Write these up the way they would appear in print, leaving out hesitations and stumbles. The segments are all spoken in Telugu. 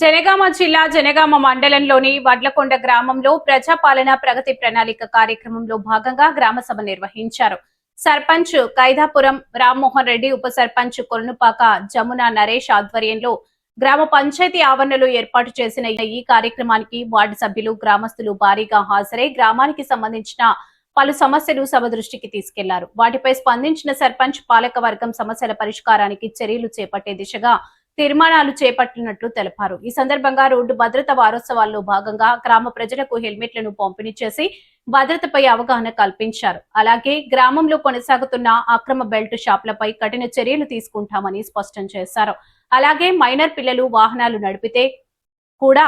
జనగామ జిల్లా జనగామ మండలంలోని వడ్లకొండ గ్రామంలో ప్రజాపాలన ప్రగతి ప్రణాళిక కార్యక్రమంలో భాగంగా గ్రామ సభ నిర్వహించారు. సర్పంచ్ కైదాపురం రామ్మోహన్ రెడ్డి, ఉప సర్పంచ్ కొలనుపాక జమున నరేష్ ఆధ్వర్యంలో గ్రామ పంచాయతీ ఆవరణలో ఏర్పాటు చేసిన ఈ కార్యక్రమానికి వార్డు సభ్యులు, గ్రామస్తులు భారీగా హాజరై గ్రామానికి సంబంధించిన పలు సమస్యలు సభ దృష్టికి తీసుకెళ్లారు. వాటిపై స్పందించిన సర్పంచ్ పాలకవర్గం సమస్యల పరిష్కారానికి చర్యలు చేపట్టే దిశగా తీర్మానాలు చేపట్టినట్లు తెలిపారు. ఈ సందర్భంగా రోడ్డు భద్రత వారోత్సవాల్లో భాగంగా గ్రామ ప్రజలకు హెల్మెట్లను పంపిణీ చేసి భద్రతపై అవగాహన కల్పించారు. అలాగే గ్రామంలో కొనసాగుతున్న అక్రమ బెల్ట్ షాపులపై కఠిన చర్యలు తీసుకుంటామని స్పష్టం చేశారు. అలాగే మైనర్ పిల్లలు వాహనాలు నడిపితే కూడా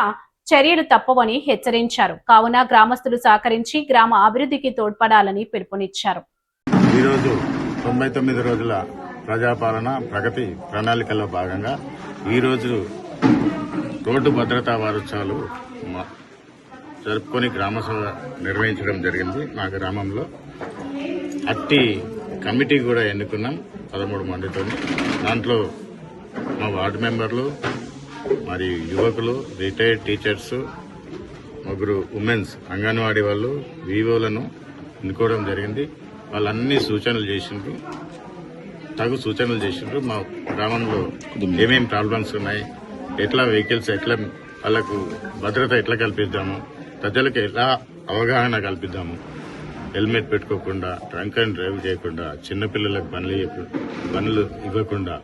చర్యలు తప్పవని హెచ్చరించారు. కావున గ్రామస్తులు సహకరించి గ్రామ అభివృద్ధికి తోడ్పడాలని పిలుపునిచ్చారు. 99 రోజుల ప్రజాపాలన ప్రగతి ప్రణాళికలో భాగంగా ఈరోజు రోడ్డు భద్రతా వారోత్సవాలు జరుపుకొని గ్రామసభ నిర్వహించడం జరిగింది. మా గ్రామంలో అట్టి కమిటీ కూడా ఎన్నుకున్నాం 13 మందితో. దాంట్లో మా వార్డు మెంబర్లు, మరియు యువకులు, రిటైర్డ్ టీచర్స్, 3 ఉమెన్స్, అంగన్వాడీ వాళ్ళు, వివోలను ఎన్నుకోవడం జరిగింది. వాళ్ళన్ని సూచనలు చేసిండ్రు, తగు సూచనలు చేసిండ్రు. మా గ్రామంలో ఏమేమి ప్రాబ్లమ్స్ ఉన్నాయి, ఎట్లా వెహికల్స్, ఎట్లా వాళ్ళకు భద్రత ఎట్లా కల్పిద్దాము, ప్రజలకు ఎలా అవగాహన కల్పిద్దాము, హెల్మెట్ పెట్టుకోకుండా, డ్రంక్ అండ్ డ్రైవ్ చేయకుండా, చిన్నపిల్లలకు పనులు ఇవ్వకుండా,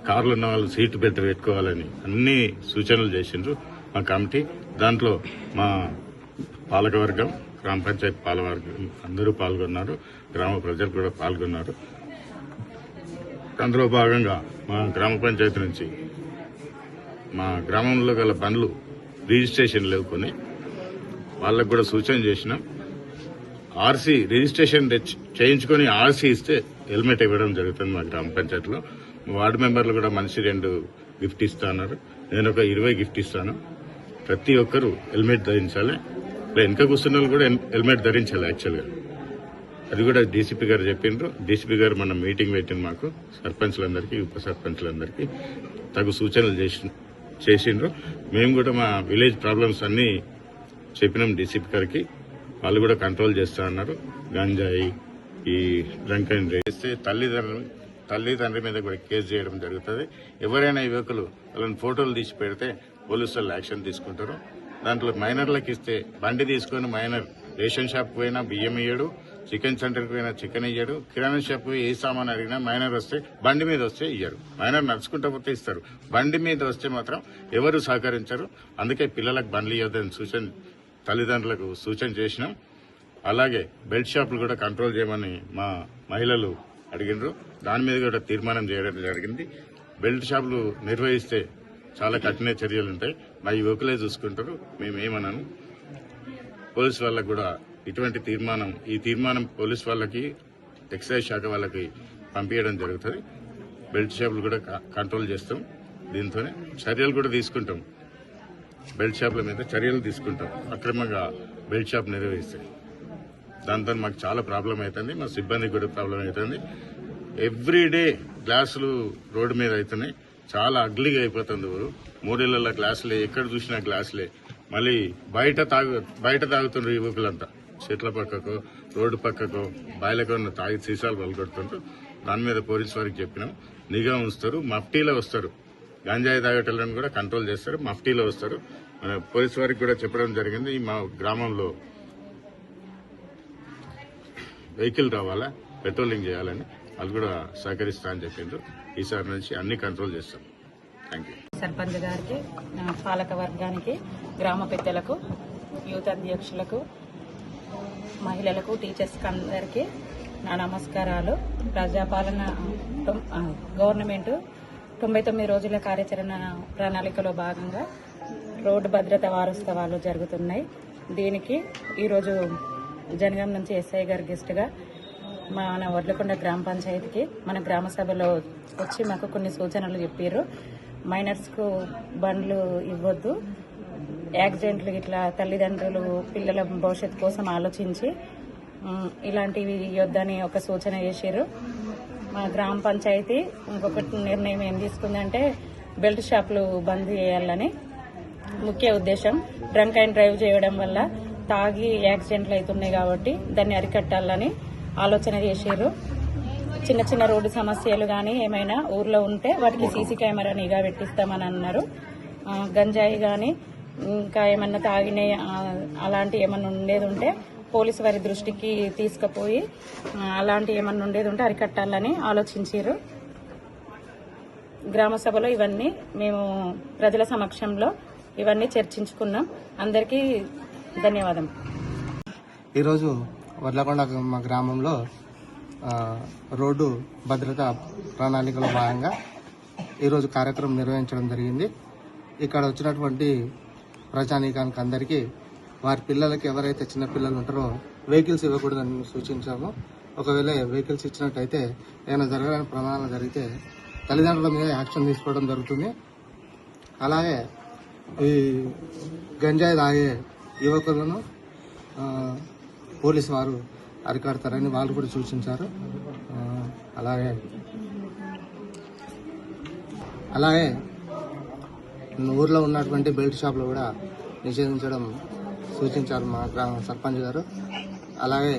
కార్లు ఉన్న వాళ్ళు సీటు బెల్ట్ పెట్టుకోవాలని అన్ని సూచనలు చేసిండ్రు మా కమిటీ. దాంట్లో మా పాలకవర్గం, గ్రామ పంచాయతీ పాలకవర్గం అందరూ పాల్గొన్నారు, గ్రామ ప్రజలు కూడా పాల్గొన్నారు. అందులో భాగంగా మా గ్రామ పంచాయతీ నుంచి మా గ్రామంలో గల బండ్లు రిజిస్ట్రేషన్ లేవుకొని వాళ్ళకు కూడా సూచన చేసినాం. ఆర్సీ రిజిస్ట్రేషన్ చేయించుకొని ఆర్సీ ఇస్తే హెల్మెట్ ఇవ్వడం జరుగుతుంది మా గ్రామ పంచాయతీలో. వార్డు మెంబర్లు కూడా మనిషి 2 గిఫ్ట్ ఇస్తున్నారు. నేను ఒక 20 గిఫ్ట్ ఇస్తాను. ప్రతి ఒక్కరూ హెల్మెట్ ధరించాలి. వెనక కూర్చున్న వాళ్ళు కూడా హెల్మెట్ ధరించాలి. యాక్చువల్గా అది కూడా డీసీపీ గారు చెప్పిండ్రు. డీసీపీ గారు మన మీటింగ్ పెట్టింది మాకు, సర్పంచ్లందరికీ, ఉప సర్పంచ్లందరికీ తగు సూచనలు చేసిండ్రు. మేము కూడా మా విలేజ్ ప్రాబ్లమ్స్ అన్ని చెప్పినాం డీసీపీ గారికి. వాళ్ళు కూడా కంట్రోల్ చేస్తా అన్నారు. గంజాయి, ఈ డ్రంక్ అండ్ డ్రైవ్ చేస్తే తల్లిదండ్రి మీద కూడా కేసు చేయడం జరుగుతుంది. ఎవరైనా యువకులు వాళ్ళని ఫోటోలు తీసి పెడితే పోలీసులు యాక్షన్ తీసుకుంటారు. దాంట్లో మైనర్లకు ఇస్తే బండి తీసుకుని మైనర్ రేషన్ షాప్ పోయినా బియ్యం ఇయ్యడు, చికెన్ సెంటర్కి పోయినా చికెన్ ఇయ్యడు, కిరాణా షాప్ పోయి ఏ సామాన్ అడిగినా మైనర్ వస్తే బండి మీద వస్తే ఇయ్యరు. మైనర్ నడుచుకుంటూ పోతే ఇస్తారు, బండి మీద వస్తే మాత్రం ఎవరు సహకరించరు. అందుకే పిల్లలకు బండ్లు ఇవ్వద్దని తల్లిదండ్రులకు సూచన చేసినాం. అలాగే బెల్ట్ షాపులు కూడా కంట్రోల్ చేయమని మా మహిళలు అడిగినారు. దాని మీద కూడా తీర్మానం చేయడం జరిగింది. బెల్ట్ షాపులు నిర్వహిస్తే చాలా కఠిన చర్యలు ఉంటాయి. మా యువకులే చూసుకుంటారు, మేమేమన్నాను. పోలీసు వాళ్ళకు కూడా ఇటువంటి ఈ తీర్మానం పోలీసు వాళ్ళకి, ఎక్సైజ్ శాఖ వాళ్ళకి పంపించడం జరుగుతుంది. బెల్ట్ షాపులు కూడా కంట్రోల్ చేస్తాం. దీంతోనే చర్యలు కూడా తీసుకుంటాం. బెల్ట్ షాపుల మీద చర్యలు తీసుకుంటాం అక్రమంగా బెల్ట్ షాప్ నిర్వహిస్తాయి. దాంతో మాకు చాలా ప్రాబ్లం అవుతుంది, మా సిబ్బందికి కూడా ప్రాబ్లం అవుతుంది. ఎవ్రీడే గ్లాసులు రోడ్డు మీద అవుతున్నాయి. చాలా అగ్లీగా అయిపోతుంది ఊరు. 3 ఇళ్ల గ్లాసులే, ఎక్కడ చూసినా గ్లాసులే. మళ్ళీ బయట తాగుతున్నారు యువకులంతా. చెట్ల పక్కకో, రోడ్డు పక్కకో, బాయిలకో తాగి సీసాలు పలుకొడుతుంటారు. దాని మీద పోలీసు వారికి చెప్పినాం, నిఘా ఉంచుతారు. మఫ్టీలో వస్తారు, గంజాయి తాగేటోళ్ళని కూడా కంట్రోల్ చేస్తారు, మఫ్టీలో వస్తారు. పోలీసు వారికి కూడా చెప్పడం జరిగింది. మా గ్రామంలో వెహికల్ రావాలా, పెట్రోలింగ్ చేయాలని వాళ్ళు కూడా సహకరిస్తా అని చెప్పిండ్రు. ఈసారి నుంచి అన్ని కంట్రోల్ చేస్తాం. Thank you. సర్పంచ్ గారికి, పాలక వర్గానికి, గ్రామ పెద్దలకు, యూత్ అధ్యక్షులకు, మహిళలకు, టీచర్స్ అందరికీ నా నమస్కారాలు. ప్రజాపాలన గవర్నమెంట్ 99 రోజుల కార్యాచరణ ప్రణాళికలో భాగంగా రోడ్డు భద్రత వారోత్సవాలు జరుగుతున్నాయి. దీనికి ఈరోజు జనగాం నుంచి ఎస్ఐ గారు గెస్ట్గా మన వడ్లకొండ గ్రామ పంచాయతీకి మన గ్రామ సభలో వచ్చి మాకు కొన్ని సూచనలు చెప్పారు. మైనర్స్కు బండ్లు ఇవ్వద్దు, యాక్సిడెంట్లు ఇట్లా తల్లిదండ్రులు పిల్లల భవిష్యత్తు కోసం ఆలోచించి ఇలాంటివి ఇవ్వద్దని ఒక సూచన చేశారు. మా గ్రామ పంచాయతీ ఇంకొకటి నిర్ణయం ఏం తీసుకుందంటే బెల్ట్ షాపులు బంద్ చేయాలని ముఖ్య ఉద్దేశం. డ్రంక్ అండ్ డ్రైవ్ చేయడం వల్ల తాగి యాక్సిడెంట్లు అవుతున్నాయి కాబట్టి దాన్ని అరికట్టాలని ఆలోచన చేశారు. చిన్న చిన్న రోడ్డు సమస్యలు కానీ ఏమైనా ఊర్లో ఉంటే వాటికి సీసీ కెమెరా నిఘా పెట్టిస్తామని అన్నారు. గంజాయి కానీ ఇంకా ఏమన్నా తాగిన అలాంటి ఏమన్నా ఉండేది ఉంటే పోలీసు వారి దృష్టికి తీసుకుపోయి అలాంటి ఏమన్నా ఉండేది ఉంటే అరికట్టాలని ఆలోచించారు. గ్రామ సభలో ఇవన్నీ మేము ప్రజల సమక్షంలో ఇవన్నీ చర్చించుకున్నాం. అందరికీ ధన్యవాదం. ఈరోజు వడ్లకొండ మా గ్రామంలో రోడ్డు భద్రతా ప్రణాళికలో భాగంగా ఈరోజు కార్యక్రమం నిర్వహించడం జరిగింది. ఇక్కడ వచ్చినటువంటి ప్రజానీకానికి అందరికీ వారి పిల్లలకి ఎవరైతే చిన్న పిల్లలు ఉంటారో వెహికల్స్ ఇవ్వకూడదని సూచించాము. ఒకవేళ వెహికల్స్ ఇచ్చినట్టయితే ఏమైనా జరగడానికి ప్రమాదం జరిగితే తల్లిదండ్రుల మీద యాక్షన్ తీసుకోవడం జరుగుతుంది. అలాగే ఈ గంజాయి తాగే యువకులను పోలీసు వారు అరికడతారని వాళ్ళు కూడా సూచించారు. అలాగే ఊర్లో ఉన్నటువంటి బెల్ట్ షాపులు కూడా నిషేధించడం సూచించారు మా గ్రామ సర్పంచ్ గారు. అలాగే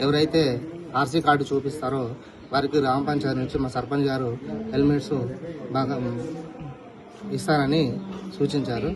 ఎవరైతే ఆర్సీ కార్డు చూపిస్తారో వారికి గ్రామ పంచాయతీ నుంచి మా సర్పంచ్ గారు హెల్మెట్స్ బాగా ఇస్తారని సూచించారు.